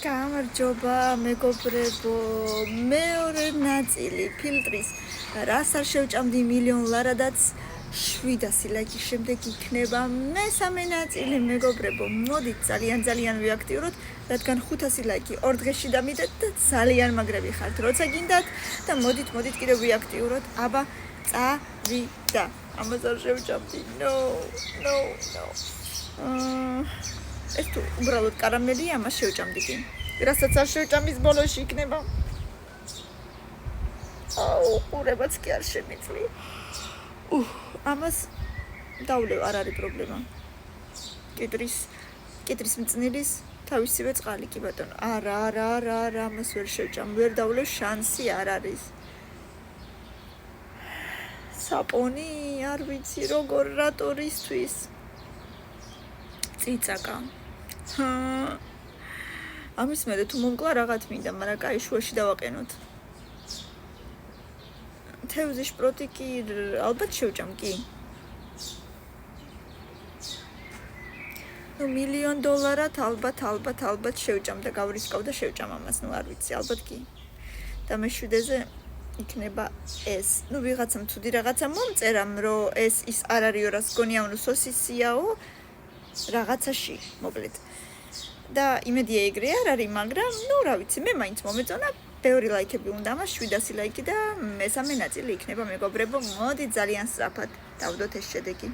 გამარჯობა მეგობრებო, მეორე ნაწილი ფილტრის რას არ შევჭამდი მილიონ ლარადაც 700 ლაიქის შემდეგ იქნება მესამე ნაწილი მეგობრებო, მოდით ძალიან ვიაქტიუროთ, რადგან 500 ლაიქი ორ დღეში დამიდეთ და ძალიან მაგრები ხართ, როცა გინდათ და მოდით კიდევ ვიაქტიუროთ, აბა წავიდა. ამას არ შევჭამდი. No. ეს თუ უბრალოდ კარამელია, ამას შევჭამდი კი. რასაც არ შევჭამის ბოლოში იქნება. ყურებაც კი არ შემიძლია. ამას დავლევ, არ არის პრობლემა. კიტრის მწნილის თავისივე წყალი კი ბატონო. არა, ამას ვერ შევჭამ, ვერ დავლევ, შანსი არ არის. საპონი არ ვიცი როგორ რატორისთვის. წიწაკა. ამის მერე თუ მომკლა რაღაც მინდა, მაგრამ კაი შუაში დავაყენოთ. თევზი შპროტი კი ალბათ შევჭამ კი. მილიონ დოლარად ალბათ შევჭამ და გავრისკავ და შევჭამ ამას, არ ვიცი, ალბათ კი. და მეშვიდეზე იქნება ეს. ვიღაცამ თუდი რაღაცა მომწერა, რომ ის არ არისო, რას გონია, სოსისიაო რაღაცაში, მოკლედ. და იმედია ეგრე არ არის, მაგრამ რა ვიცი, მე მაინც მომეწონა, ბევრი ლაიქები უნდა ამას 700 ლაიქი და მესამე ნაწილი იქნება მეგობრებო, მოდი ძალიან სწრაფად დავდოთ ეს შედეგი.